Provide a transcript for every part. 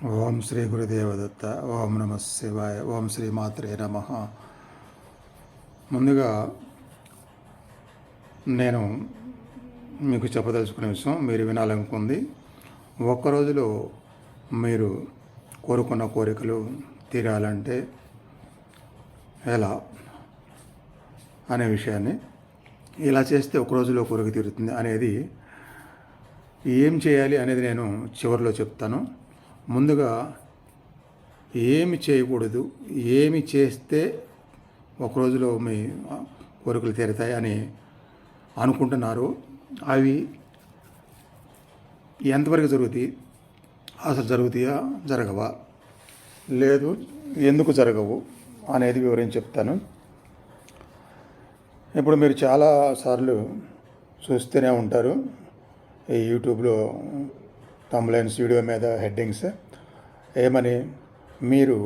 ఓం శ్రీ గురుదేవదత్త. ఓం నమ శివాయ. ఓం శ్రీ మాత్రే నమ. ముందుగా నేను మీకు చెప్పదలుచుకునే విషయం మీరు వినాలనుకుంది. ఒక్కరోజులో మీరు కోరుకున్న కోరికలు తీరాలంటే ఎలా అనే విషయాన్ని, ఇలా చేస్తే ఒక రోజులో కోరిక తీరుతుంది అనేది ఏం చేయాలి అనేది నేను చివరిలో చెప్తాను. ముందుగా ఏమి చేయకూడదు, ఏమి చేస్తే ఒక రోజులో మీ కోరికలు తీరుతాయి అని అనుకుంటున్నారు, అవి ఎంతవరకు జరుగుతాయి, అసలు జరుగుతాయా జరగవా, లేదు ఎందుకు జరగవు అనేది వివరించి చెప్తాను. ఇప్పుడు మీరు చాలాసార్లు చూస్తూనే ఉంటారు ఈ యూట్యూబ్లో థంబ్నెయిల్స్ వీడియో మీద హెడ్డింగ్స్ ఏమని, మీరు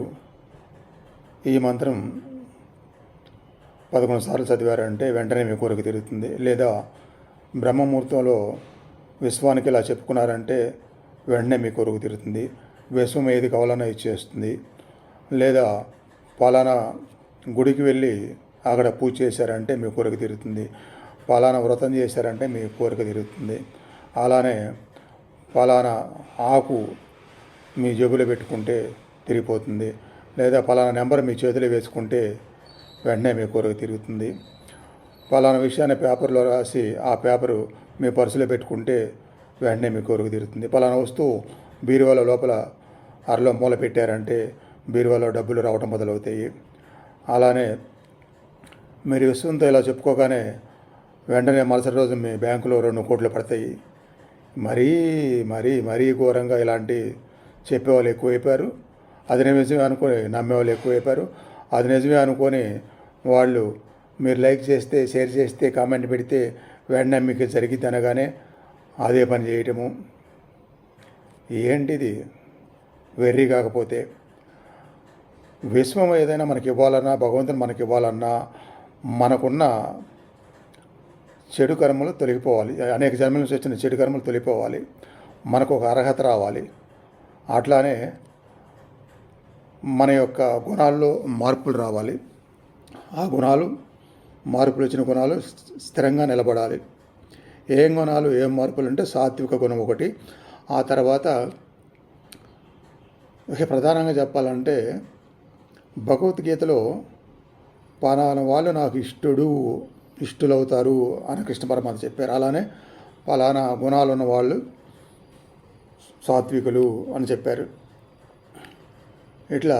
ఈ మంత్రం 11 సార్లు చదివారంటే వెంటనే మీ కోరిక తీరుతుంది, లేదా బ్రహ్మముహూర్తంలో విశ్వానికి ఇలా చెప్పుకున్నారంటే వెంటనే మీ కోరిక తీరుతుంది, విశ్వం ఏది కావాలన్నా ఇచ్చేస్తుంది, లేదా పలానా గుడికి వెళ్ళి అక్కడ పూజ చేశారంటే మీ కోరిక తీరుతుంది, పలానా వ్రతం చేశారంటే మీ కోరిక తీరుతుంది, అలానే పలానా ఆకు మీ జేబులో పెట్టుకుంటే తిరిగిపోతుంది, లేదా పలానా నెంబర్ మీ చేతిలో వేసుకుంటే వెంటనే మీ కోరిక తిరుగుతుంది, పలానా విషయాన్ని పేపర్లో రాసి ఆ పేపరు మీ పర్సులో పెట్టుకుంటే వెంటనే మీ కోరిక తీరుతుంది, పలానా వస్తువు బీరువాల లోపల అరలో మూల పెట్టారంటే బీరువాలో డబ్బులు రావటం మొదలవుతాయి. అలానే మీరు విశ్వంతో ఇలా చెప్పుకోగానే వెంటనే మరుసటి రోజు మీ బ్యాంకులో 2 కోట్లు పడతాయి. మరీ మరీ మరీ ఘోరంగా ఇలాంటి చెప్పేవాళ్ళు ఎక్కువైపోయారు. అది నిజమే అనుకొని నమ్మేవాళ్ళు ఎక్కువైపోయారు. అది నిజమే అనుకొని వాళ్ళు మీరు లైక్ చేస్తే, షేర్ చేస్తే, కామెంట్ పెడితే వెంటనే మీకు జరిగిద్ది అనగానే అదే పని చేయటము. ఏంటిది వెర్రి కాకపోతే? విశ్వం ఏదైనా మనకి ఇవ్వాలన్నా, భగవంతుని మనకి ఇవ్వాలన్నా మనకున్న చెడు కర్మలు తొలగిపోవాలి. అనేక జన్మల నుంచి వచ్చిన చెడు కర్మలు తొలగిపోవాలి, మనకు ఒక అర్హత రావాలి. అట్లానే మన యొక్క గుణాల్లో మార్పులు రావాలి. ఆ గుణాలు, మార్పులు వచ్చిన గుణాలు స్థిరంగా నిలబడాలి. ఏం గుణాలు, ఏం మార్పులు అంటే సాత్విక గుణం ఒకటి. ఆ తర్వాత ప్రధానంగా చెప్పాలంటే భగవద్గీతలో పలానా వాళ్ళు నాకు ఇష్టులవుతారు అని కృష్ణ పరమాత్మ చెప్పారు. అలానే పలానా గుణాలు ఉన్న వాళ్ళు సాత్వికులు అని చెప్పారు. ఇట్లా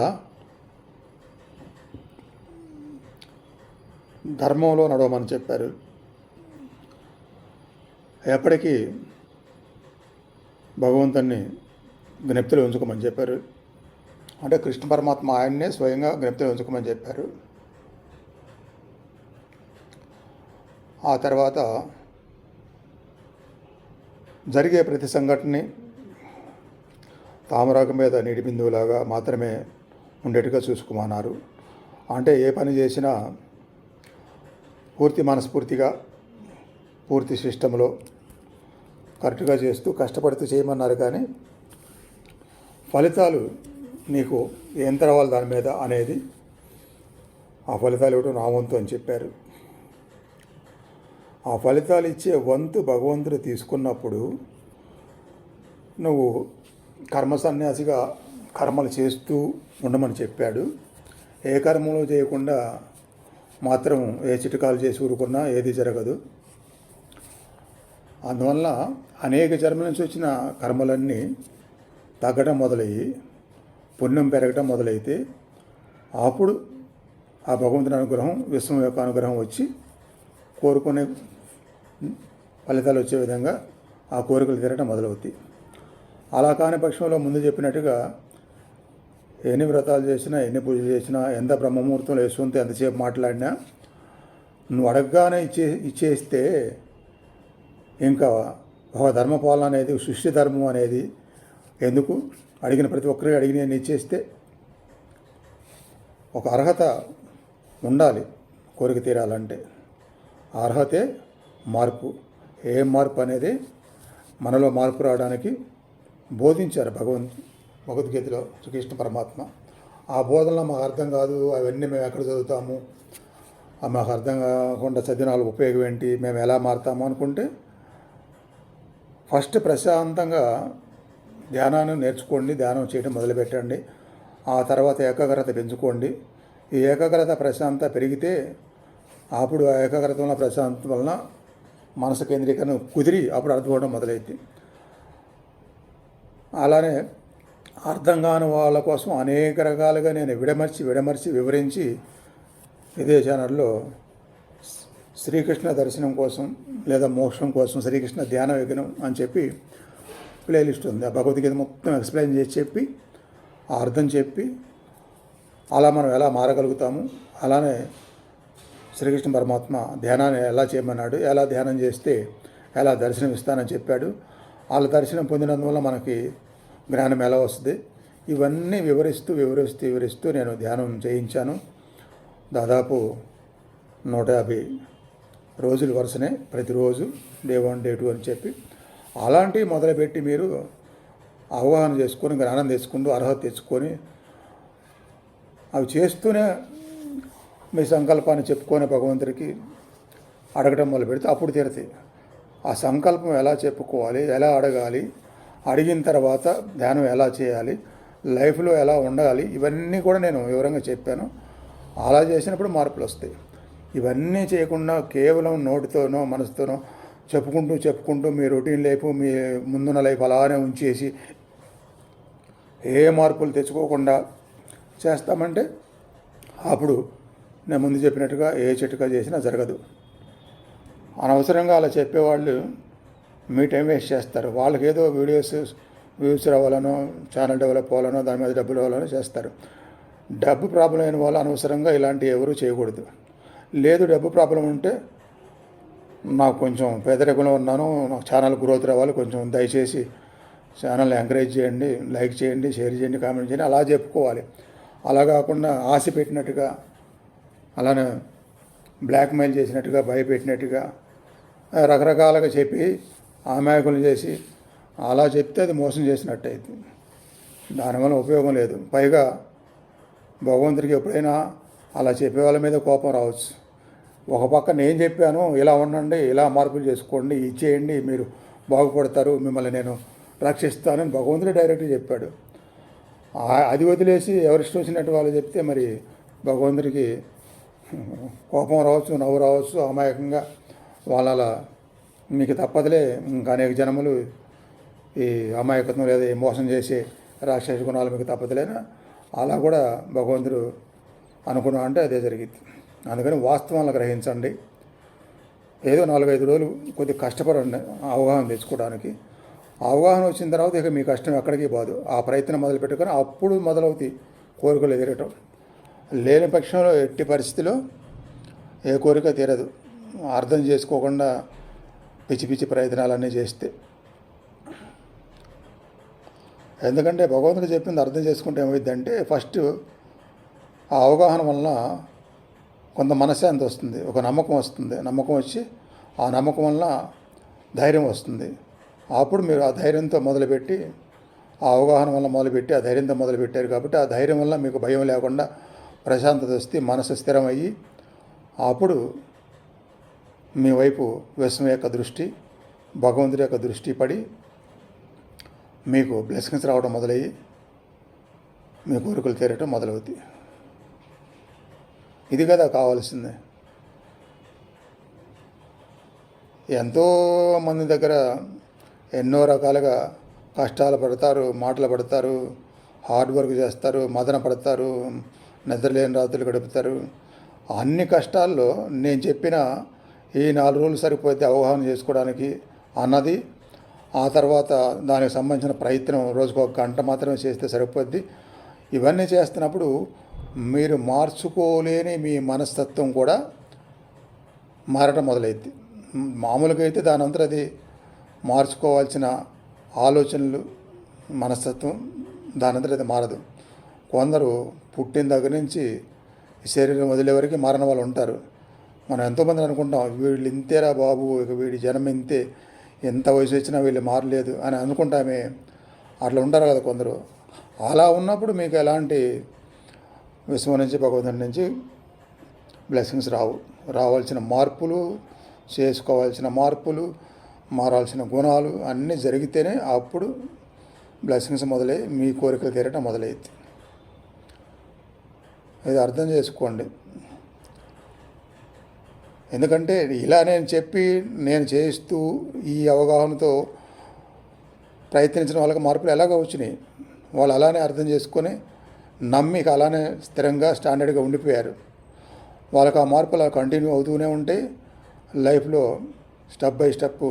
ధర్మంలో నడవమని చెప్పారు. ఎప్పటికీ భగవంతుని జ్ఞప్తిలో ఉంచుకోమని చెప్పారు. అంటే కృష్ణ పరమాత్మ ఆయన్నే స్వయంగా జ్ఞప్తిలో ఉంచుకోమని చెప్పారు. ఆ తర్వాత జరిగే ప్రతి సంఘటనని తామరాకు మీద నీటి బిందువులాగా మాత్రమే ఉండేట్టుగా చూసుకోమన్నారు. అంటే ఏ పని చేసినా పూర్తి మనస్ఫూర్తిగా, పూర్తి సిస్టంలో కరెక్ట్గా చేస్తూ కష్టపడుతూ చేయమన్నారు. కానీ ఫలితాలు నీకు ఏం తెరవాలి దాని మీద అనేది, ఆ ఫలితాలు ఇవ్వడం నా వంతు అని చెప్పారు. ఆ ఫలితాలు ఇచ్చే వంతు భగవంతుడు తీసుకున్నప్పుడు నువ్వు కర్మ సన్యాసిగా కర్మలు చేస్తూ ఉండమని చెప్పాడు. ఏ కర్మలు చేయకుండా మాత్రం ఏ చిటకాలు చేసి ఊరుకున్నా ఏది జరగదు. అందువల్ల అనేక జన్మల నుంచి వచ్చిన కర్మలన్నీ తగ్గడం మొదలయ్యి పుణ్యం పెరగటం మొదలైతే అప్పుడు ఆ భగవంతుని అనుగ్రహం, విశ్వం యొక్క అనుగ్రహం వచ్చి కోరుకునే ఫలితాలు వచ్చే విధంగా ఆ కోరికలు తీరటం మొదలవుతాయి. అలా కాని పక్షంలో ముందు చెప్పినట్టుగా ఎన్ని వ్రతాలు చేసినా, ఎన్ని పూజలు చేసినా, ఎంత బ్రహ్మముహూర్తంలో వేసుకుంటే ఎంతసేపు మాట్లాడినా నువ్వు అడగగానే ఇచ్చేస్తే ఇంకా ఒక ధర్మపాలన అనేది, సృష్టి ధర్మం అనేది ఎందుకు? అడిగిన ప్రతి ఒక్కరికి అడిగి నేను ఇచ్చేస్తే ఒక అర్హత ఉండాలి కోరిక తీరాలంటే. అర్హతే మార్పు. ఏ మార్పు అనేది మనలో మార్పు రావడానికి బోధించారు భగవంతుడు. భగవద్గీతలో శ్రీకృష్ణ పరమాత్మ. ఆ బోధనలో మాకు అర్థం కాదు, అవన్నీ మేము ఎక్కడ చదువుతాము, మాకు అర్థం కాకుండా చదివిన వాళ్ళ ఉపయోగం ఏంటి, మేము ఎలా మారుతాము అనుకుంటే ఫస్ట్ ప్రశాంతంగా ధ్యానాన్ని నేర్చుకోండి, ధ్యానం చేయడం మొదలుపెట్టండి. ఆ తర్వాత ఏకాగ్రత పెంచుకోండి. ఈ ఏకాగ్రత ప్రశాంతత పెరిగితే అప్పుడు ఆ ఏకాగ్రత వలన ప్రశాంతత వలన మనసు కేంద్రీకరణ కుదిరి అప్పుడు అర్థమవడం మొదలైంది. అలానే అర్థం కాని వాళ్ళ కోసం అనేక రకాలుగా నేను విడమర్చి వివరించి ఇదే ఛానల్లో శ్రీకృష్ణ దర్శనం కోసం లేదా మోక్షం కోసం శ్రీకృష్ణ ధ్యాన యజ్ఞం అని చెప్పి ప్లేలిస్ట్ ఉంది. ఆ భగవద్గీత మొత్తం ఎక్స్ప్లెయిన్ చేసి చెప్పి ఆ అర్థం చెప్పి అలా మనం ఎలా మారగలుగుతాము, అలానే శ్రీకృష్ణ పరమాత్మ ధ్యానాన్ని ఎలా చేయమన్నాడు, ఎలా ధ్యానం చేస్తే ఎలా దర్శనం ఇస్తానని చెప్పాడు, వాళ్ళ దర్శనం పొందినందువల్ల మనకి జ్ఞానం ఎలా వస్తుంది, ఇవన్నీ వివరిస్తూ నేను ధ్యానం చేయించాను. దాదాపు 150 రోజులు వరుసనే, ప్రతిరోజు డే 1 డే 2 అని చెప్పి అలాంటివి మొదలుపెట్టి మీరు అవగాహన చేసుకొని జ్ఞానం తెచ్చుకుంటూ అర్హత తెచ్చుకొని అవి చేస్తూనే మీ సంకల్పాన్ని చెప్పుకొని భగవంతుడికి అడగడం మొదలు పెడితే అప్పుడు తీరుతాయి. ఆ సంకల్పం ఎలా చెప్పుకోవాలి, ఎలా అడగాలి, అడిగిన తర్వాత ధ్యానం ఎలా చేయాలి, లైఫ్లో ఎలా ఉండాలి, ఇవన్నీ కూడా నేను వివరంగా చెప్పాను. అలా చేసినప్పుడు మార్పులు వస్తాయి. ఇవన్నీ చేయకుండా కేవలం నోటితోనో మనసుతోనో చెప్పుకుంటూ మీ రొటీన్ లైఫ్, మీ ముందున్న లైఫ్ అలానే ఉంచేసి ఏ మార్పులు తెచ్చుకోకుండా చేస్తామంటే అప్పుడు నేను ముందు చెప్పినట్టుగా ఏ చిట్కా చేసినా జరగదు. అనవసరంగా అలా చెప్పేవాళ్ళు మీ టైం వేస్ట్ చేస్తారు. వాళ్ళకి ఏదో వ్యూస్ రావాలనో, ఛానల్ డెవలప్ అవ్వాలనో, దాని మీద డబ్బులు రావాలనో చేస్తారు. డబ్బు ప్రాబ్లం అయిన వాళ్ళు అనవసరంగా ఇలాంటివి ఎవరూ చేయకూడదు. లేదు డబ్బు ప్రాబ్లం ఉంటే నాకు కొంచెం పేదరికంలో ఉన్నాను, నాకు ఛానల్ గ్రోత్ రావాలి, కొంచెం దయచేసి ఛానల్ని ఎంకరేజ్ చేయండి, లైక్ చేయండి, షేర్ చేయండి, కామెంట్ చేయండి, అలా చెప్పుకోవాలి. అలా కాకుండా ఆశ పెట్టినట్టుగా, అలానే బ్లాక్మెయిల్ చేసినట్టుగా, భయపెట్టినట్టుగా రకరకాలుగా చెప్పి అమాయకులు చేసి అలా చెప్తే అది మోసం చేసినట్టు అవుతుంది. దానివల్ల ఉపయోగం లేదు. పైగా భగవంతుడికి ఎప్పుడైనా అలా చెప్పే వాళ్ళ మీద కోపం రావచ్చు. ఒక పక్క నేను చెప్పాను, ఇలా ఉండండి, ఇలా మార్పులు చేసుకోండి, ఇచ్చేయండి, మీరు బాగుపడతారు, మిమ్మల్ని నేను రక్షిస్తానని భగవంతుడే డైరెక్ట్గా చెప్పాడు. అది వదిలేసి ఎవరిష్టం వచ్చినట్టు వాళ్ళు చెప్తే మరి భగవంతుడికి కోపం రావచ్చు, నవ్వు రావచ్చు. అమాయకంగా వాళ్ళ మీకు తప్పదులే, ఇంకా అనేక జన్మలు ఈ అమాయకత్వం లేదా ఈ మోసం చేసే రాక్షస గుణాలు మీకు తప్పదులేనా, అలా కూడా భగవంతుడు అనుకున్నా అంటే అదే జరిగింది. అందుకని వాస్తవాలను గ్రహించండి. ఏదో 4-5 రోజులు కొద్దిగా కష్టపడండి అవగాహన తెచ్చుకోవడానికి. అవగాహన వచ్చిన తర్వాత ఇక మీ కష్టం ఎక్కడికి పోదు. ఆ ప్రయత్నం మొదలు పెట్టుకొని అప్పుడు మొదలవుతాయి కోరికలు తీరటం. లేని పక్షంలో ఎట్టి పరిస్థితిలో ఏ కోరిక తీరదు. అర్థం చేసుకోకుండా పిచ్చి ప్రయత్నాలన్నీ చేస్తే. ఎందుకంటే భగవంతుడు చెప్పింది అర్థం చేసుకుంటే ఏమైందంటే ఫస్ట్ ఆ అవగాహన వలన కొంత మనశ్శాంతి వస్తుంది, ఒక నమ్మకం వస్తుంది. నమ్మకం వచ్చి ఆ నమ్మకం వలన ధైర్యం వస్తుంది. అప్పుడు మీరు ఆ ధైర్యంతో మొదలుపెట్టి, ఆ అవగాహన వల్ల మొదలుపెట్టి ఆ ధైర్యంతో మొదలుపెట్టారు కాబట్టి ఆ ధైర్యం వల్ల మీకు భయం లేకుండా ప్రశాంతత వస్తే మనసు స్థిరమయ్యి అప్పుడు మీ వైపు విశ్వం యొక్క దృష్టి, భగవంతుడి యొక్క దృష్టి పడి మీకు బ్లెస్సింగ్స్ రావడం మొదలయ్యి మీ కోరికలు తీరటం మొదలవుతాయి. ఇది కదా కావాల్సిందే. ఎంతోమంది దగ్గర ఎన్నో రకాలుగా కష్టాలు పడతారు, మాటలు పడతారు, హార్డ్ వర్క్ చేస్తారు, మదన పడతారు, నిద్రలేని రాత్రులు గడుపుతారు. అన్ని కష్టాల్లో నేను చెప్పిన ఈ 4 రోజులు సరిపోతే అవగాహన చేసుకోవడానికి అన్నది, ఆ తర్వాత దానికి సంబంధించిన ప్రయత్నం రోజుకు 1 గంట మాత్రమే చేస్తే సరిపోద్ది. ఇవన్నీ చేస్తున్నప్పుడు మీరు మార్చుకోలేని మీ మనస్తత్వం కూడా మారటం మొదలైద్ది. మామూలుగా అయితే దానంతా అది మార్చుకోవాల్సిన ఆలోచనలు, మనస్తత్వం దానంతా అది మారదు. కొందరు పుట్టిన దగ్గర నుంచి శరీరం వదిలే వరకు మారని వాళ్ళు ఉంటారు. మనం ఎంతోమంది అనుకుంటాం, వీళ్ళు ఇంతేరా బాబు, ఇక వీడి జనం ఇంతే, ఎంత వయసు వచ్చినా వీళ్ళు మారలేదు అని అనుకుంటామే. అట్లా ఉంటారు కదా కొందరు. అలా ఉన్నప్పుడు మీకు ఎలాంటి విశ్వం నుంచి భగవంతుడి నుంచి బ్లెస్సింగ్స్ రావు. రావాల్సిన మార్పులు, చేసుకోవాల్సిన మార్పులు, మారాల్సిన గుణాలు అన్నీ జరిగితేనే అప్పుడు బ్లెస్సింగ్స్ మొదలై మీ కోరికలు తీరటం మొదలైద్ది. ఇది అర్థం చేసుకోండి. ఎందుకంటే ఇలా నేను చెప్పి నేను చేస్తూ ఈ అవగాహనతో ప్రయత్నించిన వాళ్ళకి మార్పులు ఎలాగో వచ్చినాయి. వాళ్ళు అలానే అర్థం చేసుకొని నమ్మి అలానే స్థిరంగా స్టాండర్డ్గా ఉండిపోయారు. వాళ్ళకి ఆ మార్పులు అలా కంటిన్యూ అవుతూనే ఉంటే లైఫ్లో స్టెప్ బై స్టెప్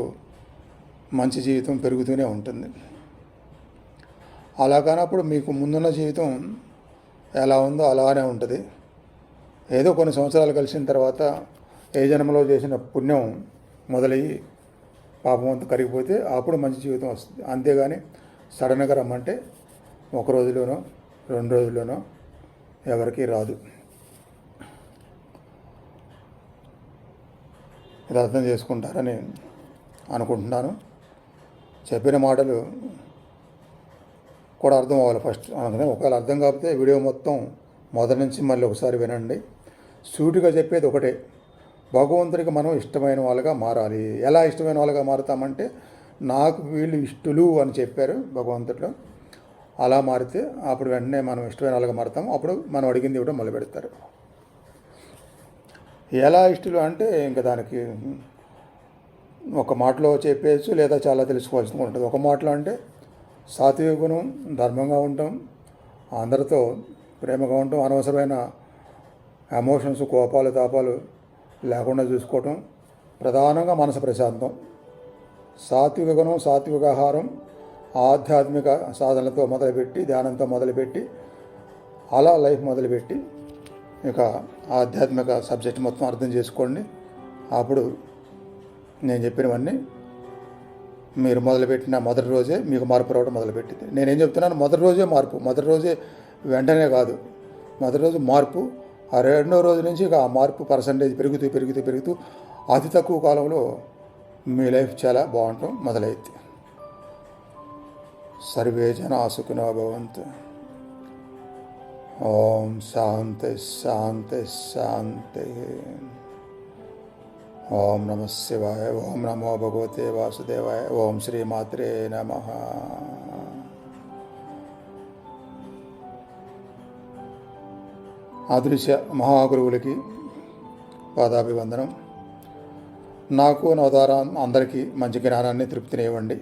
మంచి జీవితం పెరుగుతూనే ఉంటుంది. అలా కానప్పుడు మీకు ముందున్న జీవితం ఎలా ఉందో అలానే ఉంటుంది. ఏదో కొన్ని సంవత్సరాలు కలిసిన తర్వాత ఏ జన్మలో చేసిన పుణ్యం మొదలయ్యి పాపం అంతా కరిగిపోతే అప్పుడు మంచి జీవితం వస్తుంది. అంతేగాని సడన్గా రమ్మంటే ఒక రోజులోనో 2 రోజుల్లోనో ఎవరికీ రాదు. ఇది అర్థం చేసుకుంటారని అనుకుంటున్నాను. చెప్పిన మాటలు కూడా అర్థం అవ్వాలి ఫస్ట్. అందుకని ఒకవేళ అర్థం కాకపోతే వీడియో మొత్తం మొదటి నుంచి మళ్ళీ ఒకసారి వినండి. సూటిగా చెప్పేది ఒకటే, భగవంతుడికి మనం ఇష్టమైన వాళ్ళగా మారాలి. ఎలా ఇష్టమైన వాళ్ళగా మారుతామంటే నాకు వీళ్ళు ఇష్టలు అని చెప్పారు భగవంతుడు. అలా మారితే అప్పుడు వెంటనే మనం ఇష్టమైన వాళ్ళగా మారుతాము. అప్పుడు మనం అడిగింది ఇవ్వడం మొదలు పెడతారు. ఎలా ఇష్టలు అంటే ఇంకా దానికి ఒక మాటలో చెప్పేయచ్చు, లేదా చాలా తెలుసుకోవాల్సి ఉంటుంది. ఒక మాటలో అంటే సాత్విక గుణం, ధర్మంగా ఉంటాం, అందరితో ప్రేమగా ఉంటాం, అనవసరమైన ఎమోషన్స్, కోపాలు, తాపాలు లేకుండా చూసుకోవటం, ప్రధానంగా మనసు ప్రశాంతం. సాత్విక గుణం, సాత్విక ఆహారం, ఆధ్యాత్మిక సాధనలతో మొదలుపెట్టి, ధ్యానంతో మొదలుపెట్టి అలా లైఫ్ మొదలుపెట్టి ఇక ఆధ్యాత్మిక సబ్జెక్ట్ మొత్తం అర్థం చేసుకోండి. అప్పుడు నేను చెప్పినవన్నీ మీరు మొదలుపెట్టిన మొదటి రోజే మీకు మార్పు రావడం మొదలుపెట్టింది. నేనేం చెప్తున్నాను, మొదటి రోజే మార్పు, మొదటి రోజే వెంటనే కాదు, మొదటి రోజు మార్పు. ఆ 2వ రోజు నుంచి ఇక ఆ మార్పు పర్సంటేజ్ పెరుగుతూ అతి తక్కువ కాలంలో మీ లైఫ్ చాలా బాగుంటాం మొదలైద్ది. సర్వే జనా సుఖినో భవంతు. ఓం శాంతి శాంతి శాంతి. ఓం నమః శివాయ. ఓం నమో భగవతే వాసుదేవాయ. ఓం శ్రీమాత్రే నమః. అదృశ్య మహాగురువులకి పాదాభివందనం. నాకు నా ద్వారా అందరికీ మంచి జ్ఞానాన్ని, తృప్తిని ఇవ్వండి.